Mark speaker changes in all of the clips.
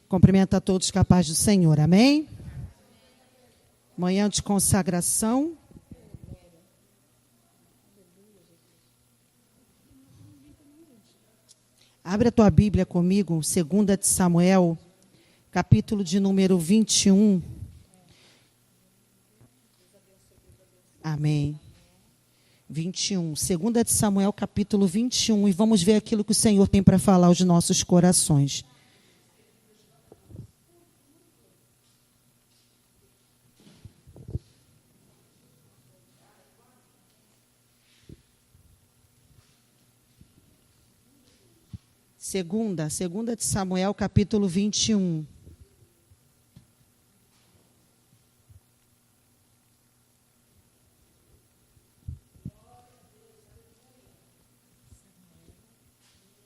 Speaker 1: Cumprimento a todos com a paz do Senhor, amém? Manhã de consagração. Abre a tua Bíblia comigo, 2 de Samuel, capítulo de número 21. Amém. 21. 2 de Samuel, capítulo 21. E vamos ver aquilo que o Senhor tem para falar aos nossos corações. Segunda de Samuel, capítulo 21.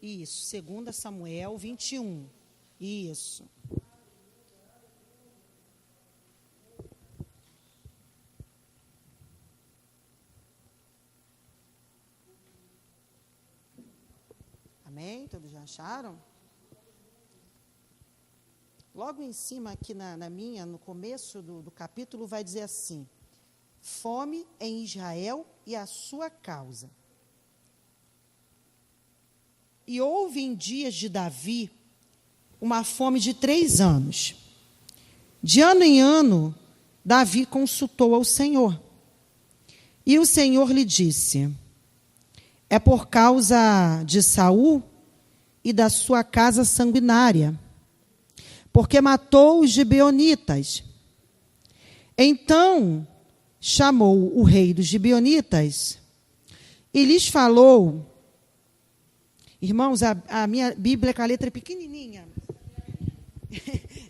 Speaker 1: Isso, 2 Samuel 21. Isso. Amém? Todos já acharam? Logo em cima, aqui no começo do capítulo, vai dizer assim: fome em Israel e a sua causa. E houve em dias de Davi uma fome de 3 anos. De ano em ano, Davi consultou ao Senhor. E o Senhor lhe disse: é por causa de Saul e da sua casa sanguinária, porque matou os gibeonitas. Então chamou o rei dos gibeonitas e lhes falou. Irmãos, a minha Bíblia com a letra é pequenininha.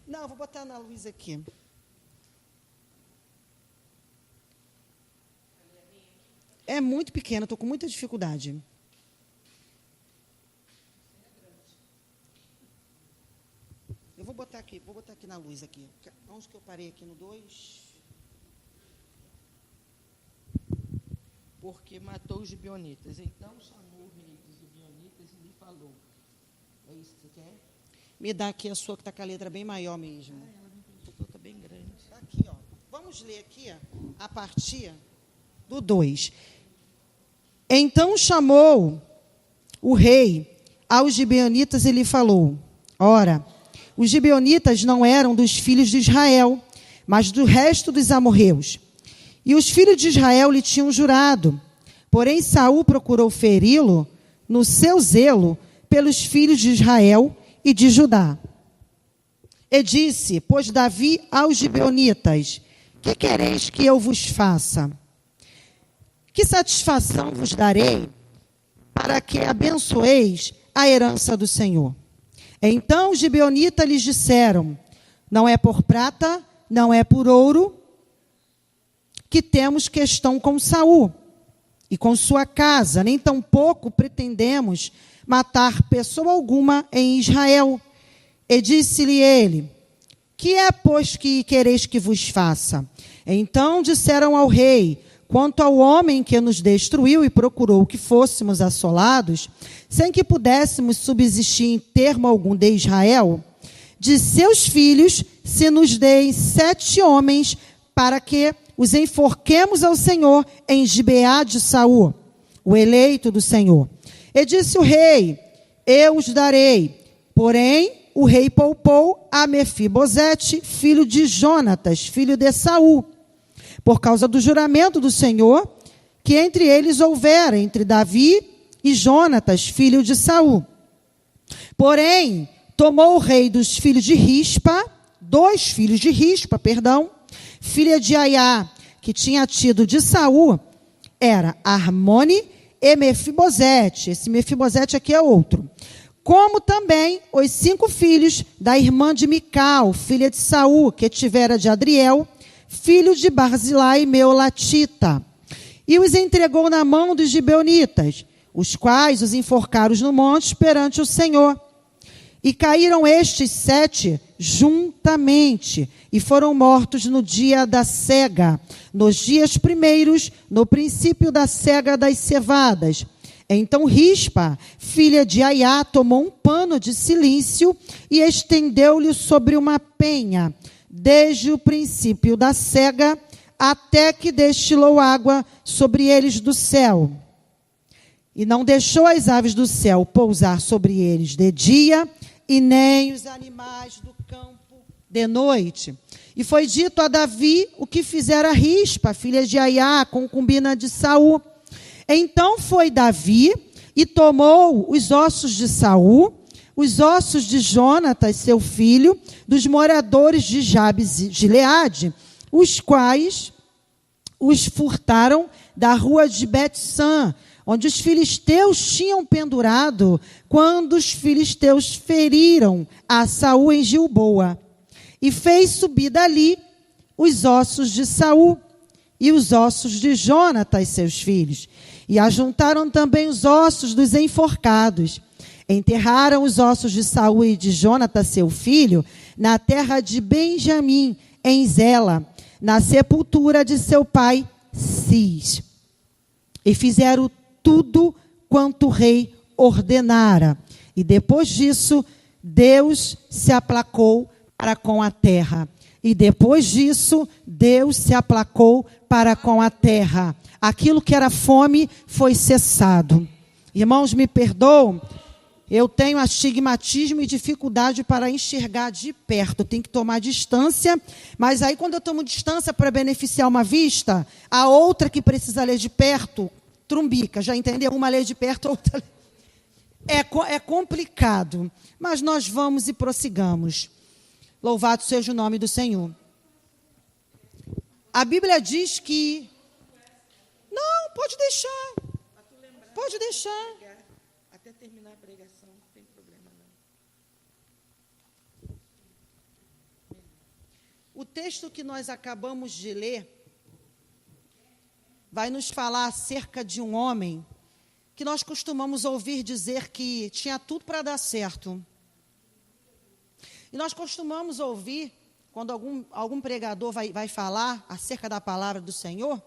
Speaker 1: Não, vou botar na luz aqui. É muito pequena, estou com muita dificuldade. Eu vou botar aqui na luz aqui. Onde que eu parei aqui no 2?
Speaker 2: Porque matou os gibeonitas. Então chamou o rei dos gibeonitas e lhe falou. É isso que você quer?
Speaker 1: Me dá aqui a sua, que está com a letra bem maior mesmo.
Speaker 2: Ela me emprestou, está bem grande.
Speaker 1: Está aqui, ó. Vamos ler aqui, ó, a partir do 2. Então chamou o rei aos gibeonitas e lhe falou: ora, os gibeonitas não eram dos filhos de Israel, mas do resto dos amorreus. E os filhos de Israel lhe tinham jurado. Porém, Saul procurou feri-lo no seu zelo pelos filhos de Israel e de Judá. E disse, pois Davi aos gibeonitas: que quereis que eu vos faça? Que satisfação vos darei para que abençoeis a herança do Senhor? Então os gibeonitas lhes disseram: não é por prata, não é por ouro que temos questão com Saul e com sua casa, nem tampouco pretendemos matar pessoa alguma em Israel. E disse-lhe ele: que é, pois, que quereis que vos faça? Então disseram ao rei: quanto ao homem que nos destruiu e procurou que fôssemos assolados, sem que pudéssemos subsistir em termo algum de Israel, de seus filhos se nos deem 7 homens, para que os enforquemos ao Senhor em Gibeá de Saul, o eleito do Senhor. E disse o rei: eu os darei. Porém, o rei poupou a Mefibosete, filho de Jonatas, filho de Saul, por causa do juramento do Senhor que entre eles houvera, entre Davi e Jonatas, filho de Saul. Porém, tomou o rei dos filhos de Rispa, 2 filhos de Rispa, filha de Aiá, que tinha tido de Saul, era Armone e Mefibosete. Esse Mefibosete aqui é outro. Como também os 5 filhos da irmã de Mical, filha de Saul, que tivera de Adriel, filho de Barzilai Meolatita, e os entregou na mão dos gibeonitas, os quais os enforcaram no monte perante o Senhor. E caíram estes 7 juntamente, e foram mortos no dia da cega, nos dias primeiros, no princípio da cega das cevadas. Então Rispa, filha de Aiá, tomou um pano de cilício e estendeu-lhe sobre uma penha, desde o princípio da cega até que destilou água sobre eles do céu. E não deixou as aves do céu pousar sobre eles de dia, e nem os animais do campo de noite. E foi dito a Davi o que fizera Rispa, filha de Aiá, concubina de Saul. Então foi Davi e tomou os ossos de Saul, os ossos de Jonatas, seu filho, dos moradores de Jabes e Gileade, os quais os furtaram da rua de Bet-San, onde os filisteus tinham pendurado, quando os filisteus feriram a Saul em Gilboa. E fez subir dali os ossos de Saul e os ossos de Jonatas, seus filhos. E ajuntaram também os ossos dos enforcados. Enterraram os ossos de Saul e de Jonatas, seu filho, na terra de Benjamim, em Zela, na sepultura de seu pai Cis. E fizeram tudo quanto o rei ordenara. E depois disso, Deus se aplacou para com a terra. E depois disso, Deus se aplacou para com a terra. Aquilo que era fome foi cessado. Irmãos, me perdoam, eu tenho astigmatismo e dificuldade para enxergar de perto. Tenho que tomar distância, mas aí quando eu tomo distância para beneficiar uma vista, a outra que precisa ler de perto, trumbica, já entendeu? Uma lê de perto, outra é complicado, mas nós vamos e prossigamos. Louvado seja o nome do Senhor. A Bíblia diz que... Não, pode deixar. Pode deixar.
Speaker 2: Até terminar a pregação, não tem problema não.
Speaker 1: O texto que nós acabamos de ler vai nos falar acerca de um homem que nós costumamos ouvir dizer que tinha tudo para dar certo. E nós costumamos ouvir, quando algum pregador vai falar acerca da palavra do Senhor,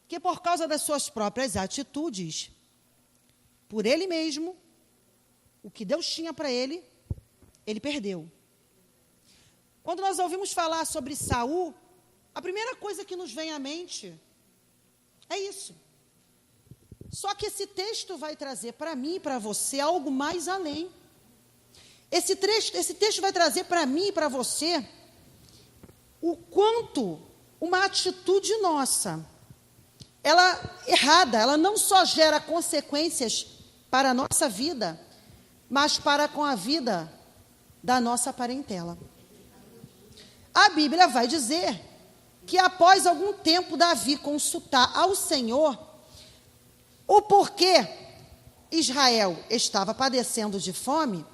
Speaker 1: que por causa das suas próprias atitudes, por ele mesmo, o que Deus tinha para ele, ele perdeu. Quando nós ouvimos falar sobre Saul, a primeira coisa que nos vem à mente é isso. Só que esse texto vai trazer para mim e para você algo mais além. Esse texto vai trazer para mim e para você o quanto uma atitude nossa, ela errada, ela não só gera consequências para a nossa vida, mas para com a vida da nossa parentela. A Bíblia vai dizer que após algum tempo Davi consultar ao Senhor o porquê Israel estava padecendo de fome,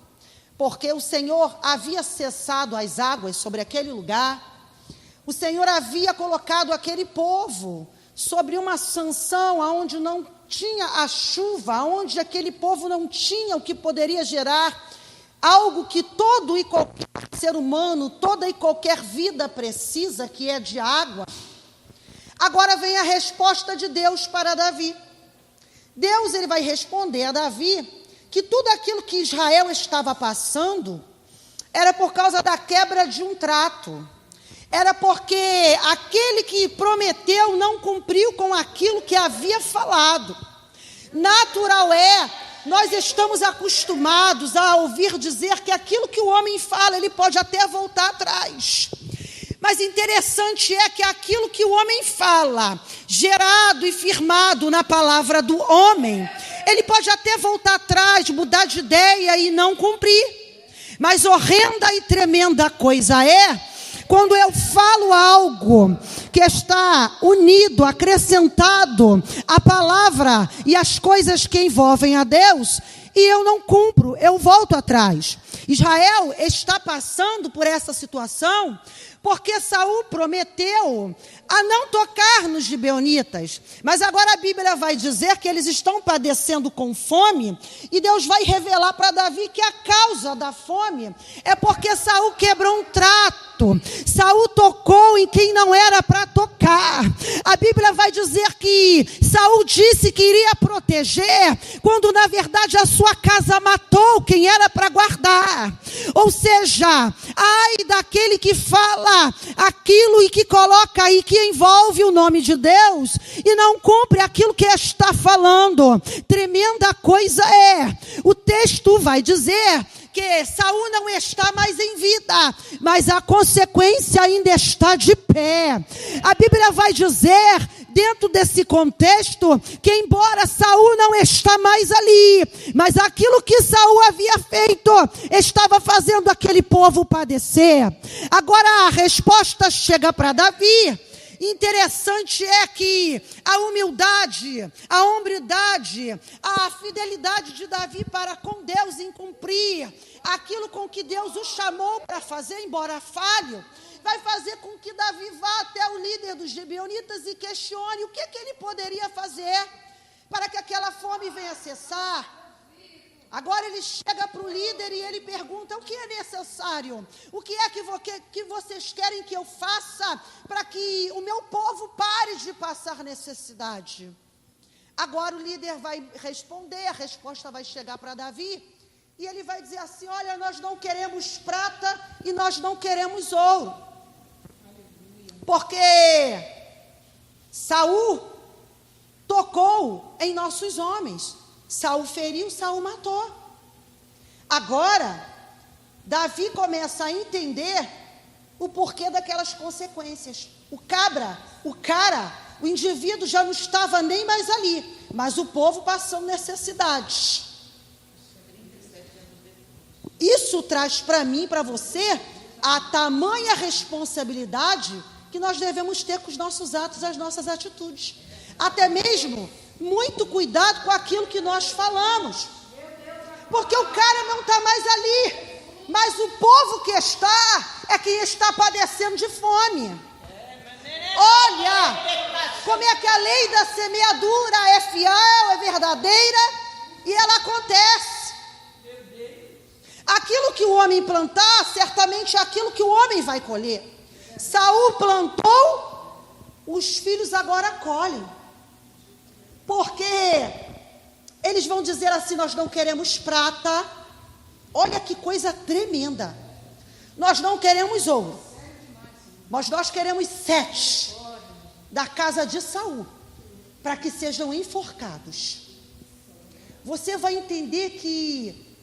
Speaker 1: porque o Senhor havia cessado as águas sobre aquele lugar, o Senhor havia colocado aquele povo sobre uma sanção onde não tinha a chuva, onde aquele povo não tinha o que poderia gerar algo que todo e qualquer ser humano, toda e qualquer vida precisa, que é de água. Agora vem a resposta de Deus para Davi. Deus, ele vai responder a Davi que tudo aquilo que Israel estava passando era por causa da quebra de um trato. Era porque aquele que prometeu não cumpriu com aquilo que havia falado. Natural é, nós estamos acostumados a ouvir dizer que aquilo que o homem fala, ele pode até voltar atrás. Mas interessante é que aquilo que o homem fala, gerado e firmado na palavra do homem, ele pode até voltar atrás, mudar de ideia e não cumprir. Mas horrenda e tremenda coisa é quando eu falo algo que está unido, acrescentado à palavra e às coisas que envolvem a Deus, e eu não cumpro, eu volto atrás. Israel está passando por essa situação porque Saul prometeu a não tocar nos gibeonitas. Mas agora a Bíblia vai dizer que eles estão padecendo com fome, e Deus vai revelar para Davi que a causa da fome é porque Saul quebrou um trato fato. Saul tocou em quem não era para tocar. A Bíblia vai dizer que Saul disse que iria proteger, quando na verdade a sua casa matou quem era para guardar. Ou seja, ai daquele que fala aquilo e que coloca e que envolve o nome de Deus e não cumpre aquilo que está falando. Tremenda coisa é. O texto vai dizer que Saul não está mais em vida, mas a consequência ainda está de pé. A Bíblia vai dizer, dentro desse contexto, que embora Saul não está mais ali, mas aquilo que Saul havia feito, estava fazendo aquele povo padecer. Agora a resposta chega para Davi. Interessante é que a humildade, a hombridade, a fidelidade de Davi para com Deus em cumprir aquilo com que Deus o chamou para fazer, embora falho, vai fazer com que Davi vá até o líder dos gibeonitas e questione o que ele poderia fazer para que aquela fome venha cessar. Agora ele chega para o líder e ele pergunta: o que é necessário? O que é que vocês querem que eu faça para que o meu povo pare de passar necessidade? Agora o líder vai responder, a resposta vai chegar para Davi, e ele vai dizer assim: olha, nós não queremos prata e nós não queremos ouro, porque Saul tocou em nossos homens. Saul feriu, Saul matou. Agora, Davi começa a entender o porquê daquelas consequências. O indivíduo já não estava nem mais ali, mas o povo passando necessidades. Isso traz para mim, para você, a tamanha responsabilidade que nós devemos ter com os nossos atos, as nossas atitudes. Até mesmo muito cuidado com aquilo que nós falamos, porque o cara não está mais ali, mas o povo que está é quem está padecendo de fome. Olha como é que a lei da semeadura é fiel, é verdadeira, e ela acontece. Aquilo que o homem plantar, certamente é aquilo que o homem vai colher. Saul plantou, os filhos agora colhem. Porque eles vão dizer assim: nós não queremos prata. Olha que coisa tremenda. Nós não queremos ouro, mas nós queremos 7 da casa de Saul, para que sejam enforcados. Você vai entender que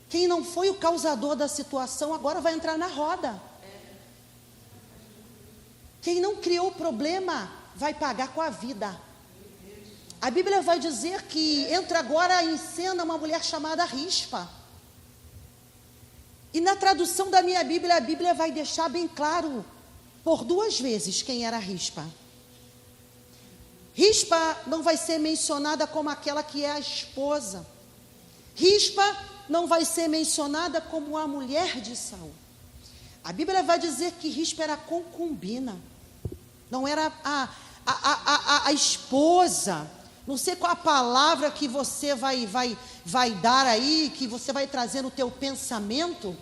Speaker 1: quem não foi o causador da situação agora vai entrar na roda. Quem não criou o problema vai pagar com a vida. A Bíblia vai dizer que entra agora em cena uma mulher chamada Rispa. E na tradução da minha Bíblia, a Bíblia vai deixar bem claro por 2 vezes quem era Rispa. Rispa não vai ser mencionada como aquela que é a esposa. Rispa não vai ser mencionada como a mulher de Saul. A Bíblia vai dizer que Rispa era concubina, não era a esposa. Não sei qual a palavra que você vai dar aí, que você vai trazer no teu pensamento,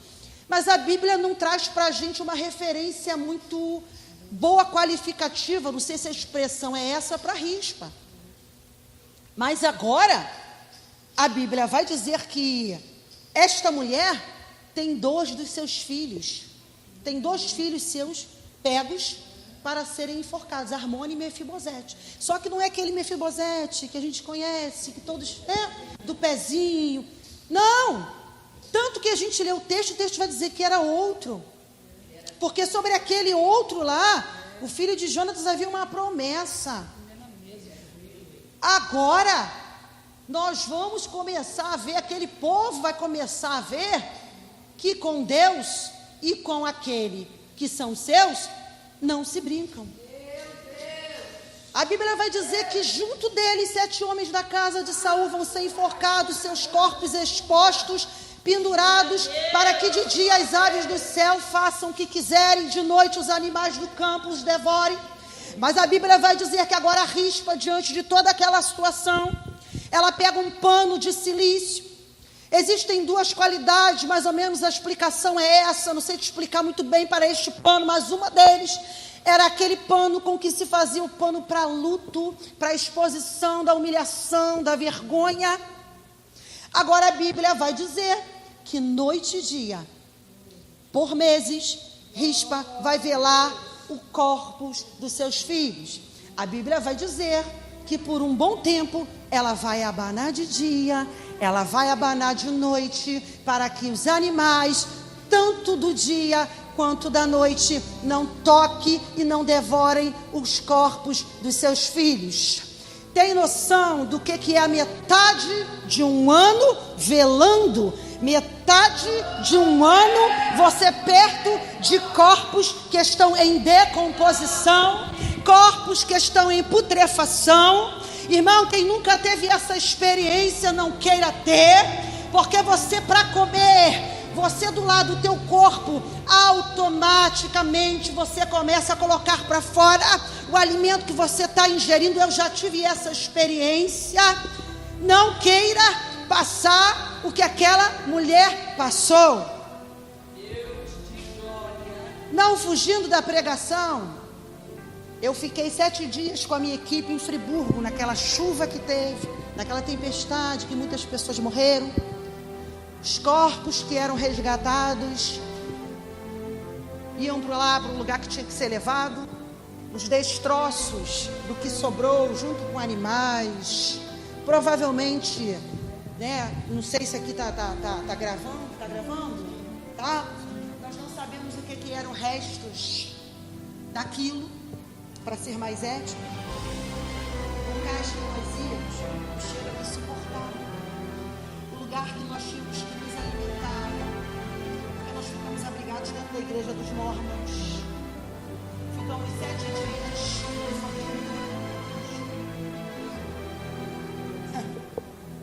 Speaker 1: mas a Bíblia não traz para a gente uma referência muito boa, qualificativa. Não sei se a expressão é essa para Rispa. Mas agora, a Bíblia vai dizer que esta mulher tem 2 dos seus filhos. Tem 2 filhos seus pegos para serem enforcados, Armone e Mefibosete. Só que não é aquele Mefibosete que a gente conhece, que todos, do pezinho. Não! Tanto que a gente lê o texto vai dizer que era outro. Porque sobre aquele outro lá, o filho de Jonatas, havia uma promessa. Agora, nós vamos começar a ver, aquele povo vai começar a ver que com Deus e com aquele que são seus, não se brincam. A Bíblia vai dizer que junto deles 7 homens da casa de Saul vão ser enforcados, seus corpos expostos, pendurados, para que de dia as aves do céu façam o que quiserem, de noite os animais do campo os devorem. Mas a Bíblia vai dizer que agora a Rispa, diante de toda aquela situação, ela pega um pano de cilício, Existem duas qualidades, mais ou menos a explicação é essa, não sei te explicar muito bem para este pano, mas uma deles era aquele pano com que se fazia o pano para luto, para exposição da humilhação, da vergonha. Agora a Bíblia vai dizer que noite e dia, por meses, Rispa vai velar o corpus dos seus filhos. A Bíblia vai dizer que por um bom tempo ela vai abanar de dia, ela vai abanar de noite, para que os animais, tanto do dia quanto da noite, não toquem e não devorem os corpos dos seus filhos. Tem noção do que é a metade de um ano velando? Metade de um ano você perto de corpos que estão em decomposição, corpos que estão em putrefação. Irmão, quem nunca teve essa experiência não queira ter, porque você, para comer, você do lado do teu corpo, automaticamente você começa a colocar para fora o alimento que você está ingerindo. Eu já tive essa experiência. Não queira passar o que aquela mulher passou. Não fugindo da pregação. Eu fiquei 7 dias com a minha equipe em Friburgo, naquela chuva que teve, naquela tempestade que muitas pessoas morreram. Os corpos que eram resgatados iam para o lugar que tinha que ser levado. Os destroços do que sobrou junto com animais. Provavelmente, né? Não sei se aqui está gravando. Está gravando? Tá? Nós não sabemos o que eram restos daquilo, para ser mais ético. Locais que nós íamos, chega a insuportável. O lugar que nós tínhamos que nos alimentar, porque nós ficamos abrigados dentro da igreja dos Mormons. Ficamos 7 dias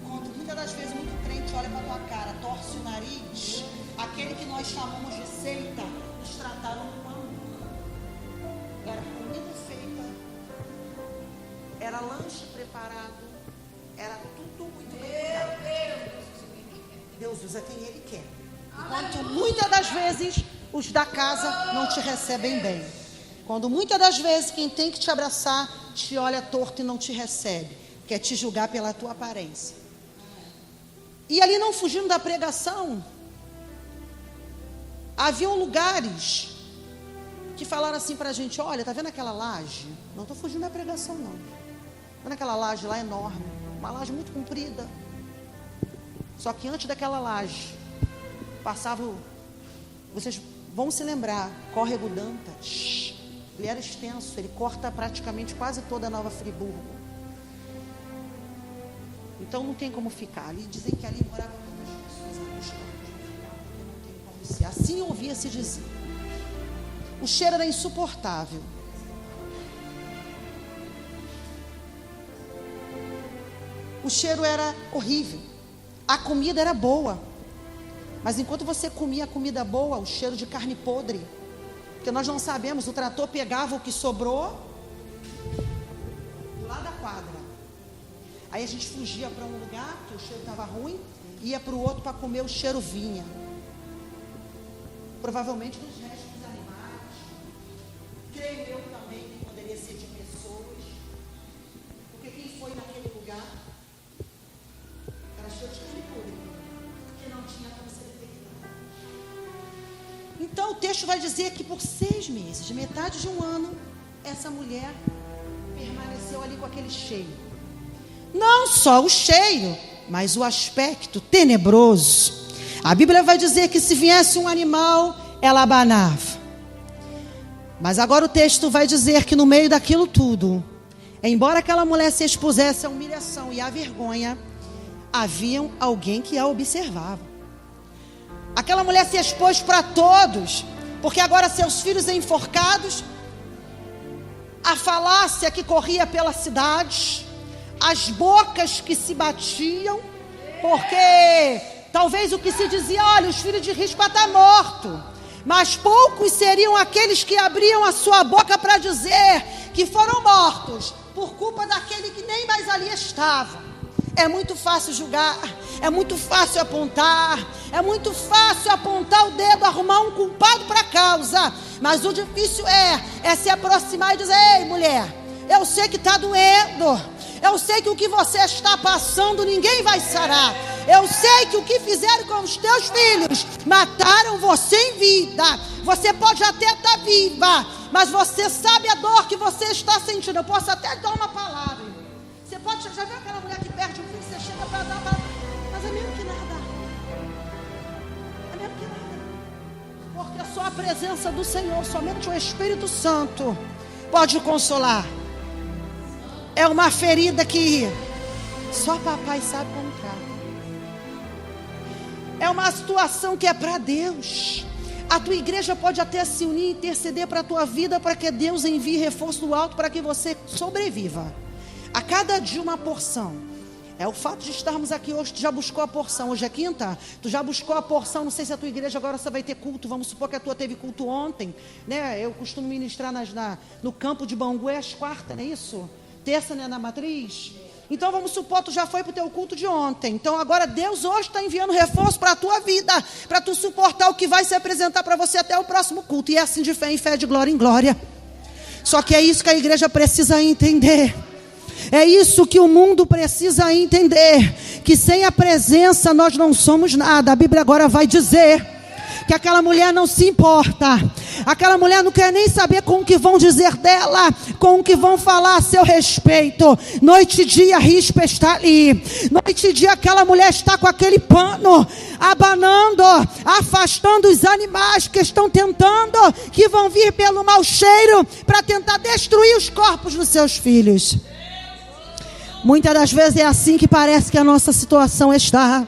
Speaker 1: quando muitas das vezes muito crente olha para a tua cara, torce o nariz, aquele que nós chamamos de seita, nos trataram com amor. Era comida feita, era lanche preparado, era tudo muito bem. Deus usa quem Ele quer. Enquanto muitas das vezes os da casa não te recebem bem. Quando muitas das vezes quem tem que te abraçar te olha torto e não te recebe, quer te julgar pela tua aparência. E ali, não fugindo da pregação, haviam lugares que falaram assim para a gente: olha, tá vendo aquela laje? Não estou fugindo da pregação, não. Tá vendo aquela laje lá enorme? Uma laje muito comprida. Só que antes daquela laje passava, vocês vão se lembrar, córrego Dantas. Ele era extenso, ele corta praticamente quase toda a Nova Friburgo. Então não tem como ficar. Ali dizem que ali moravam muitas pessoas, não tem como ser. Assim ouvia-se dizer. O cheiro era insuportável. O cheiro era horrível. A comida era boa. Mas enquanto você comia a comida boa, o cheiro de carne podre. Porque nós não sabemos, o trator pegava o que sobrou lá da quadra. Aí a gente fugia para um lugar, que o cheiro estava ruim, ia para o outro para comer, o cheiro vinha. Provavelmente dos restos dos animais. Creio eu também que poderia ser de pessoas. Porque quem foi naquele lugar era cheio de carne podre, porque não tinha como ser detectado. Então o texto vai dizer que por 6 meses, de metade de um ano, essa mulher permaneceu ali com aquele cheiro. Não só o cheiro, mas o aspecto tenebroso. A Bíblia vai dizer que se viesse um animal, ela abanava. Mas agora o texto vai dizer que no meio daquilo tudo, embora aquela mulher se expusesse à humilhação e à vergonha, havia alguém que a observava. Aquela mulher se expôs para todos, porque agora seus filhos enforcados, a falácia que corria pela cidade, as bocas que se batiam, porque talvez o que se dizia: olha, os filhos de Rispa estão mortos. Mas poucos seriam aqueles que abriam a sua boca para dizer que foram mortos por culpa daquele que nem mais ali estava. É muito fácil julgar, é muito fácil apontar, é muito fácil apontar o dedo, arrumar um culpado para a causa. Mas o difícil é se aproximar e dizer: ei, mulher, eu sei que está doendo, eu sei que o que você está passando ninguém vai sarar, eu sei que o que fizeram com os teus filhos, mataram você em vida. Você pode até estar viva, mas você sabe a dor que você está sentindo. Eu posso até dar uma palavra. Você pode, já viu aquela mulher que perde um filho, você chega para dar uma palavra, mas é mesmo que nada. É mesmo que nada. Porque só a presença do Senhor, somente o Espírito Santo pode consolar. É uma ferida que só papai sabe como trata. É uma situação que é para Deus. A tua igreja pode até se unir e interceder para a tua vida, para que Deus envie reforço do alto, para que você sobreviva. A cada dia uma porção. É o fato de estarmos aqui hoje. Tu já buscou a porção? Hoje é quinta? Tu já buscou a porção? Não sei se a tua igreja agora só vai ter culto. Vamos supor que a tua teve culto ontem, né? Eu costumo ministrar no campo de Bangu, é às quartas, não é isso? Terça, né, na matriz. Então vamos supor, tu já foi para o teu culto de ontem. Então agora Deus hoje está enviando reforço para a tua vida, para tu suportar o que vai se apresentar para você até o próximo culto. E é assim de fé em fé, de glória em glória. Só que é isso que a igreja precisa entender. É isso que o mundo precisa entender, que sem a presença nós não somos nada. A Bíblia agora vai dizer que aquela mulher não se importa. Aquela mulher não quer nem saber com o que vão dizer dela, com o que vão falar a seu respeito. Noite e dia a rispa está ali. Noite e dia aquela mulher está com aquele pano, abanando, afastando os animais que estão tentando, que vão vir pelo mau cheiro, para tentar destruir os corpos dos seus filhos. Muitas das vezes é assim que parece que a nossa situação está.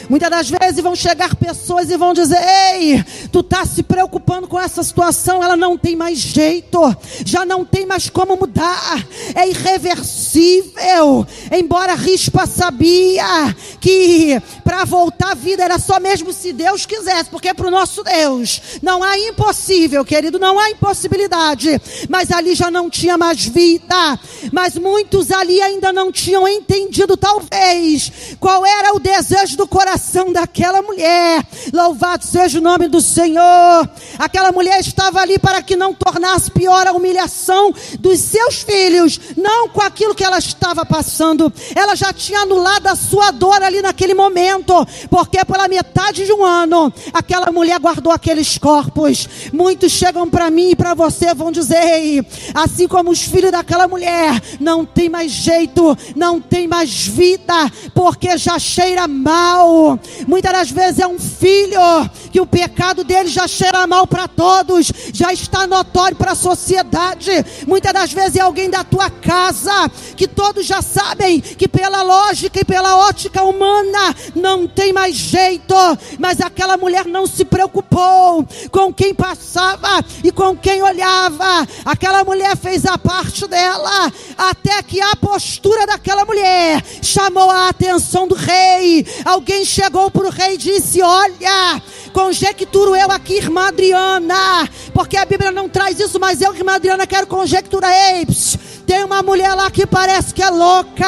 Speaker 1: Muitas das vezes vão chegar pessoas e vão dizer: ei, tu está se preocupando com essa situação, ela não tem mais jeito, já não tem mais como mudar, é irreversível. Embora Rispa sabia que para voltar à vida era só mesmo se Deus quisesse, porque para o nosso Deus não há impossível, querido, não há impossibilidade. Mas ali já não tinha mais vida, mas muitos ali ainda não tinham entendido talvez qual era o desejo do coração daquela mulher. Louvado seja o nome do Senhor. Aquela mulher estava ali para que não tornasse pior a humilhação dos seus filhos, não com aquilo que ela estava passando. Ela já tinha anulado a sua dor ali naquele momento, porque pela metade de um ano aquela mulher guardou aqueles corpos. Muitos chegam para mim e para você, vão dizer, assim como os filhos daquela mulher, não tem mais jeito, não tem mais vida, porque já cheira mal. Muitas das vezes é um filho que o pecado dele já cheira mal para todos, já está notório para a sociedade. Muitas das vezes é alguém da tua casa, que todos já sabem que pela lógica e pela ótica humana não tem mais jeito, mas aquela mulher não se preocupou com quem passava e com quem olhava. Aquela mulher fez a parte dela, até que a postura daquela mulher chamou a atenção do rei. Alguém chegou para o rei e disse: olha, conjecturo eu aqui, irmã Adriana, porque a Bíblia não traz isso, mas eu, irmã Adriana, quero conjecturar. Ei, tem uma mulher lá que parece que é louca.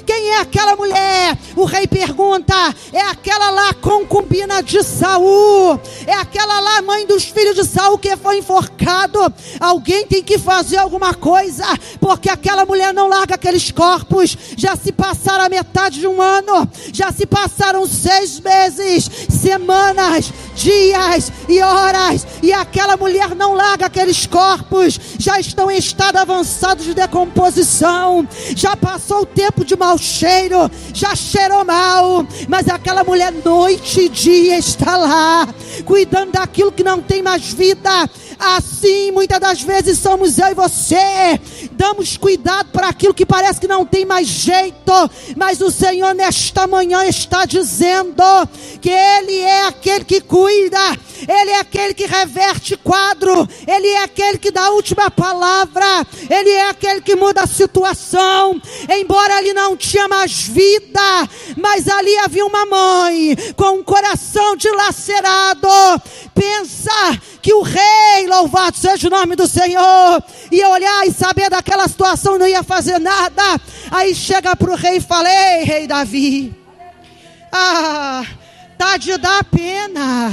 Speaker 1: Quem é aquela mulher? O rei pergunta: é aquela lá concubina de Saul, é aquela lá mãe dos filhos de Saul que foi enforcado. Alguém tem que fazer alguma coisa, porque aquela mulher não larga aqueles corpos. Já se passaram a metade de um ano, já se passaram 6 meses, semanas, dias e horas, e aquela mulher não larga aqueles corpos. Já estão em estado avançado de decomposição, já passou o tempo de mau cheiro, já cheirou mal, mas aquela mulher noite e dia está lá, cuidando daquilo que não tem mais vida. Assim muitas das vezes somos eu e você, damos cuidado para aquilo que parece que não tem mais jeito, mas o Senhor nesta manhã está dizendo que Ele é aquele que cuida, Ele é aquele que reverte quadro, Ele é aquele que dá a última palavra. Ele é aquele que muda a situação. Embora ali não tinha mais vida, mas ali havia uma mãe com um coração dilacerado. Pensa que o rei, louvado seja o nome do Senhor, ia olhar e saber daquela situação, não ia fazer nada. Aí chega para o rei e fala: ei, rei Davi, tá de dar pena.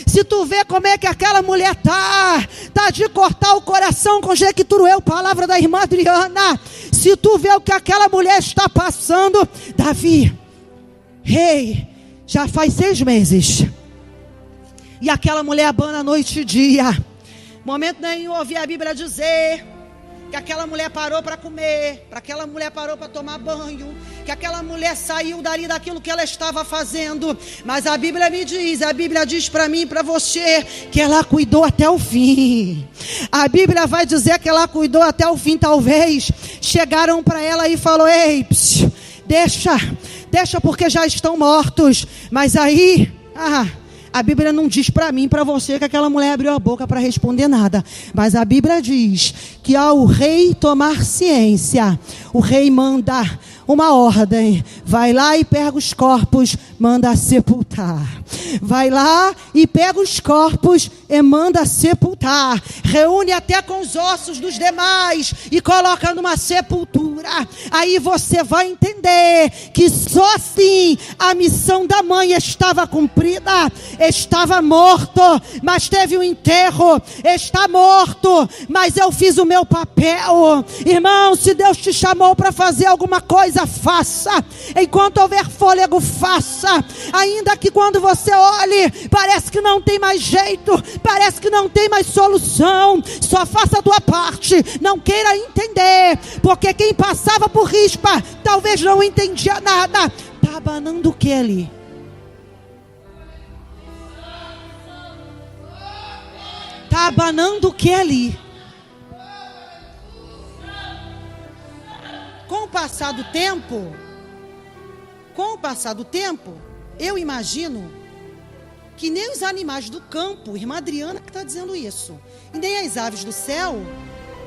Speaker 1: Se tu vê como é que aquela mulher tá de cortar o coração, conjecturo eu, palavra da irmã Adriana. Se tu vê o que aquela mulher está passando, Davi, rei, já faz 6 meses. E aquela mulher abana noite e dia. Momento nenhum ouvi a Bíblia dizer que aquela mulher parou para comer, que aquela mulher parou para tomar banho, que aquela mulher saiu dali daquilo que ela estava fazendo. Mas a Bíblia me diz, a Bíblia diz para mim e para você, que ela cuidou até o fim. A Bíblia vai dizer que ela cuidou até o fim. Talvez chegaram para ela e falou: ei, deixa porque já estão mortos. Mas aí, a Bíblia não diz para mim, para você, que aquela mulher abriu a boca para responder nada. Mas a Bíblia diz que ao rei tomar ciência, o rei manda uma ordem: vai lá e pega os corpos, manda sepultar. Vai lá e pega os corpos e manda sepultar. Reúne até com os ossos dos demais e coloca numa sepultura. Aí você vai entender que só assim a missão da mãe estava cumprida. Estava morto, mas teve um enterro. Está morto, mas eu fiz o meu papel. Irmão, se Deus te chamou para fazer alguma coisa, faça. Enquanto houver fôlego, faça. Ainda que quando você olhe, parece que não tem mais jeito, parece que não tem mais solução, só faça a tua parte. Não queira entender, porque quem passava por rispa talvez não entendia nada. Está abanando o que ali? Está abanando o que ali? Com o passar do tempo, eu imagino que nem os animais do campo, irmã Adriana que está dizendo isso, e nem as aves do céu,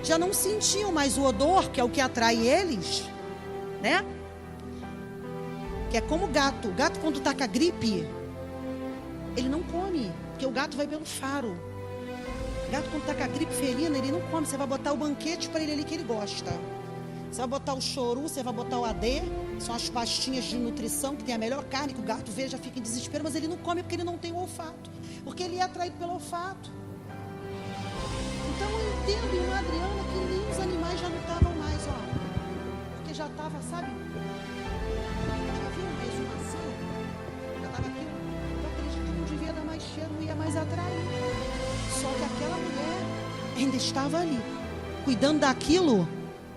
Speaker 1: já não sentiam mais o odor, que é o que atrai eles, né? Que é como o gato. O gato, quando está com a gripe, ele não come, porque o gato vai pelo faro. O gato, quando está com a gripe ferina, ele não come. Você vai botar o banquete para ele ali que ele gosta. Você vai botar o choru, você vai botar o AD, são as pastinhas de nutrição, que tem a melhor carne, que o gato vê, já fica em desespero, mas ele não come porque ele não tem o olfato. Porque ele é atraído pelo olfato. Então eu entendo, irmã Adriana, que nem os animais já não estavam mais, porque já estava, sabe? Já viu uma exumação? Já estava aqui. Eu acredito que não devia dar mais cheiro, não ia mais atrair. Só que aquela mulher ainda estava ali, cuidando daquilo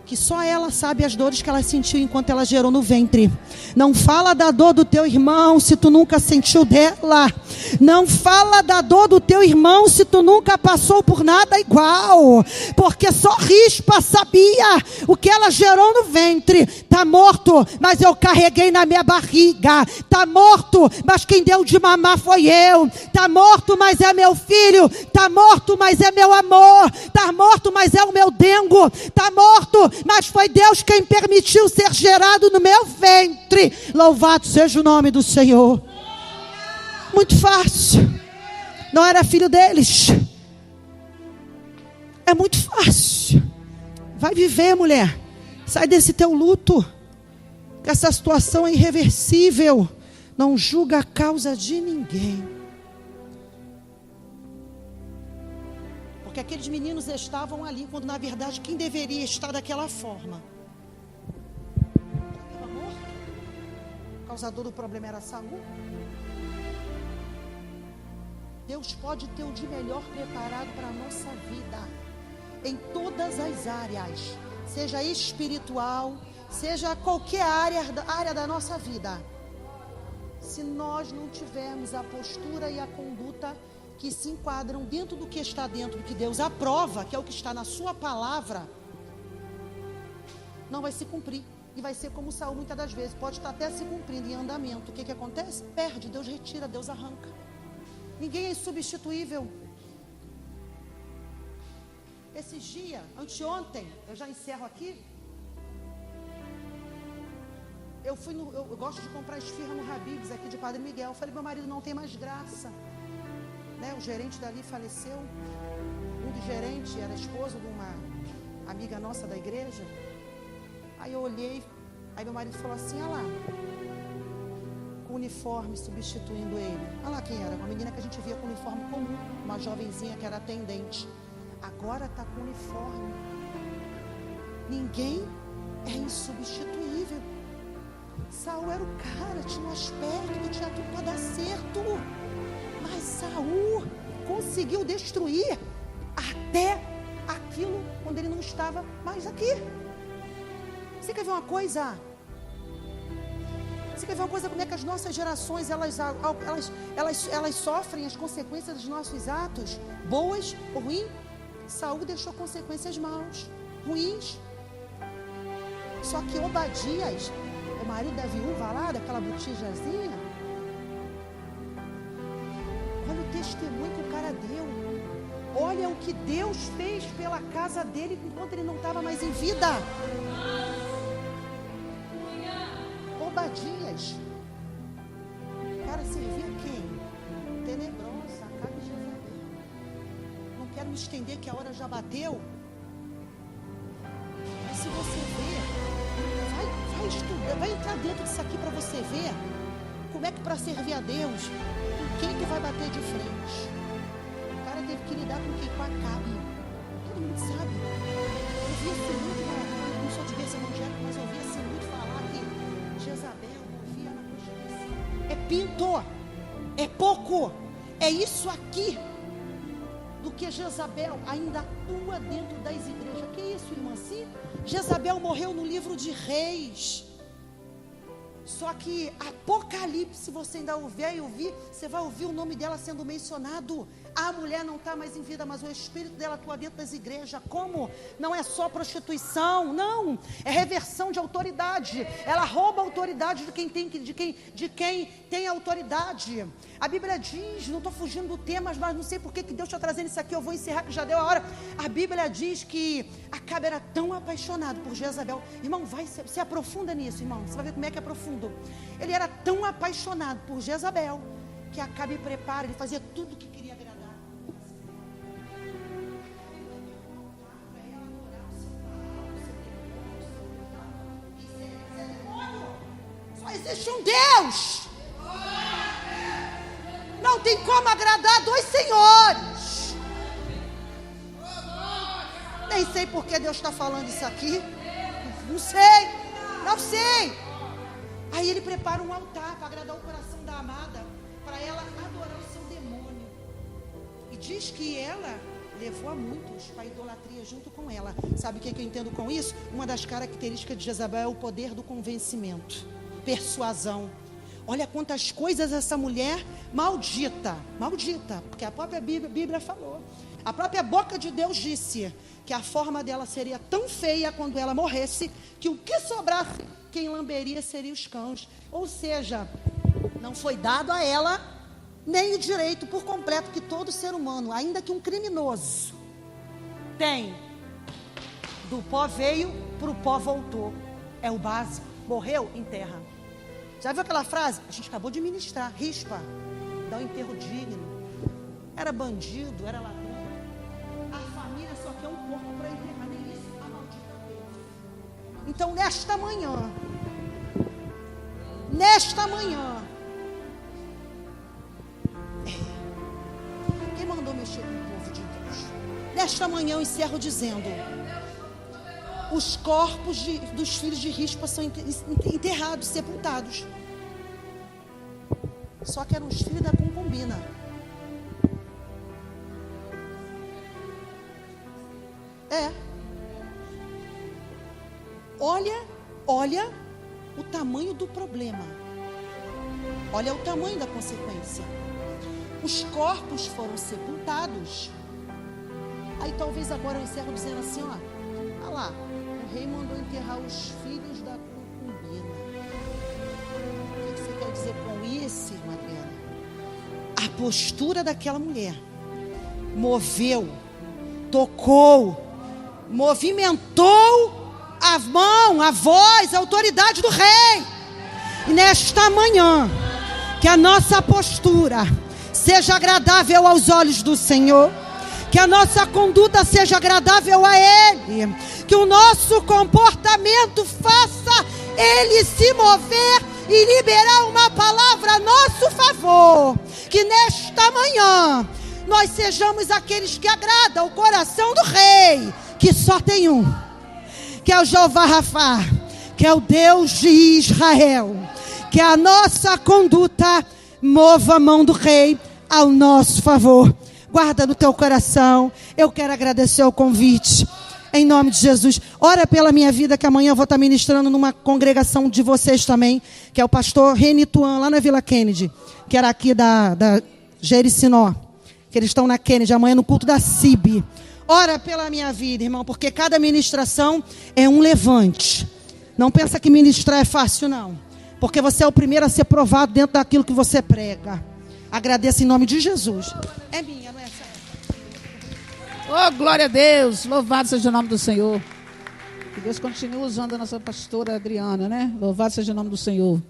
Speaker 1: que só ela sabe as dores que ela sentiu enquanto ela gerou no ventre. Não fala da dor do teu irmão se tu nunca sentiu dela. Não fala da dor do teu irmão se tu nunca passou por nada igual. Porque só rispa sabia o que ela gerou no ventre. Está morto, mas eu carreguei na minha barriga. Está morto, mas quem deu de mamar foi eu. Está morto, mas é meu filho. Está morto, mas é meu amor. Está morto, mas é o meu dengo. Está morto, mas foi Deus quem permitiu ser gerado no meu ventre. Louvado seja o nome do Senhor. Muito fácil. Não era filho deles. É muito fácil. Vai viver, mulher. Sai desse teu luto. Que essa situação é irreversível. Não julga a causa de ninguém. Porque aqueles meninos estavam ali, quando na verdade quem deveria estar daquela forma estava morto. O causador do problema era Saul. Deus pode ter o de melhor preparado para a nossa vida, em todas as áreas, seja espiritual, seja qualquer área da nossa vida. Se nós não tivermos a postura e a conduta que se enquadram dentro do que está dentro do que Deus aprova, que é o que está na sua palavra, não vai se cumprir. E vai ser como Saul muitas das vezes, pode estar até se cumprindo em andamento. O que acontece? Perde, Deus retira, Deus arranca. Ninguém é insubstituível. Esses dias, anteontem, eu já encerro aqui. Eu gosto de comprar esfirra no Habib's aqui de Padre Miguel. Eu falei, meu marido não tem mais graça, né? O gerente dali faleceu. Um dos gerentes era esposo de uma amiga nossa da igreja. Aí eu olhei, aí meu marido falou assim, olha lá, com o uniforme substituindo ele. Olha lá quem era, uma menina que a gente via com uniforme comum, uma jovenzinha que era atendente. Agora está com uniforme. Ninguém é insubstituível. Saul era o cara, tinha um aspecto, tinha tudo para dar certo. Mas Saul conseguiu destruir até aquilo quando ele não estava mais aqui. Você quer ver uma coisa? Você quer ver uma coisa? Como é que as nossas gerações elas sofrem as consequências dos nossos atos, boas ou ruins? Saul deixou consequências maus, ruins. Só que Obadias, o marido da viúva lá, daquela botijazinha, olha o testemunho que o cara deu. Olha o que Deus fez pela casa dele enquanto ele não estava mais em vida. Obadias, o cara servia quem? Tenebrosa, Acabe de Jezabel. Não quero me estender que a hora já bateu. Mas se você ver, vai estudar, vai entrar dentro disso aqui para você ver como é que para servir a Deus, com quem tu vai bater de frente. O cara teve que lidar com quem? Com Acabe. Todo mundo sabe. Eu vi assim muito, não sou de bênção evangélica, mas eu vi assim muito falar que Jezabel movia na prostituição. É pinto, é pouco, é isso aqui do que Jezabel ainda atua dentro das igrejas. Que isso, irmã? Sim, Jezabel morreu no livro de Reis. Só que Apocalipse, você ainda vai ouvir, você vai ouvir o nome dela sendo mencionado. A mulher não está mais em vida, mas o espírito dela atua dentro das igrejas. Como? Não é só prostituição, não. É reversão de autoridade. Ela rouba a autoridade de quem tem autoridade. A Bíblia diz, não estou fugindo do tema, mas não sei por que Deus está trazendo isso aqui, eu vou encerrar que já deu a hora. A Bíblia diz que Acabe era tão apaixonado por Jezabel. Irmão, se aprofunda nisso, irmão. Você vai ver como é que é profundo. Ele era tão apaixonado por Jezabel que Acabe prepara, ele fazia tudo o que queria agradar. Só existe um Deus. Não tem como agradar dois senhores. Nem sei por que Deus está falando isso aqui. Não sei. Aí ele prepara um altar para agradar o coração da amada, para ela adorar o seu demônio. E diz que ela levou a muitos para a idolatria junto com ela. Sabe o que eu entendo com isso? Uma das características de Jezabel é o poder do convencimento, persuasão. Olha quantas coisas essa mulher maldita, porque a própria Bíblia falou. A própria boca de Deus disse que a forma dela seria tão feia quando ela morresse, que o que sobrasse, quem lamberia seria os cães. Ou seja, não foi dado a ela nem o direito por completo que todo ser humano, ainda que um criminoso, tem. Do pó veio, para o pó voltou. É o básico. Morreu, enterra. Já viu aquela frase? A gente acabou de ministrar. Rispa, dá um enterro digno. Era bandido, era ladrão. A família só quer um corpo para enterrar, nem isso a maldita teve. Então, nesta manhã, quem mandou mexer com o povo de Deus? Nesta manhã eu encerro dizendo: os corpos dos filhos de Rispa são enterrados, sepultados. Só que eram os filhos da concubina. Olha o tamanho do problema. Olha o tamanho da consequência. Os corpos foram sepultados. Aí talvez agora eu encerro dizendo assim, olha lá, o rei mandou enterrar os filhos da concubina. O que você quer dizer com isso, irmã Adriana? A postura daquela mulher moveu, tocou movimentou a mão, a voz, a autoridade do rei. E nesta manhã, que a nossa postura seja agradável aos olhos do Senhor, que a nossa conduta seja agradável a Ele, que o nosso comportamento faça Ele se mover e liberar uma palavra a nosso favor. Que nesta manhã nós sejamos aqueles que agradam o coração do rei, que só tem um, que é o Jeová Rafá, que é o Deus de Israel. Que a nossa conduta mova a mão do rei ao nosso favor. Guarda no teu coração. Eu quero agradecer o convite, em nome de Jesus. Ora pela minha vida, que amanhã eu vou estar ministrando numa congregação de vocês também, que é o pastor Reni Tuan, lá na Vila Kennedy, que era aqui da Jericinó, que eles estão na Kennedy, amanhã no culto da CIB. Ora pela minha vida, irmão, porque cada ministração é um levante. Não pensa que ministrar é fácil, não, porque você é o primeiro a ser provado dentro daquilo que você prega. Agradeço em nome de Jesus. É minha, não é essa?
Speaker 3: Oh, glória a Deus, louvado seja o nome do Senhor. Que Deus continue usando a nossa pastora Adriana, né? Louvado seja o nome do Senhor.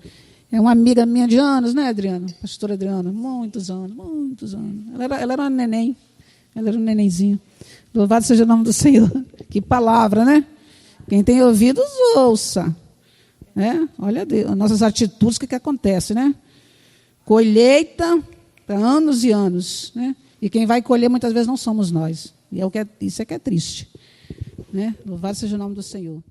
Speaker 3: É uma amiga minha de anos, né, Adriana? Pastora Adriana, muitos anos, muitos anos. Ela era uma neném, ela era um nenenzinho. Louvado seja o nome do Senhor. Que palavra, né? Quem tem ouvidos, ouça. Né? Olha Deus, nossas atitudes, o que acontece, né? Colheita para anos e anos, né? E quem vai colher muitas vezes não somos nós. E isso é que é triste, né? Louvado seja o nome do Senhor.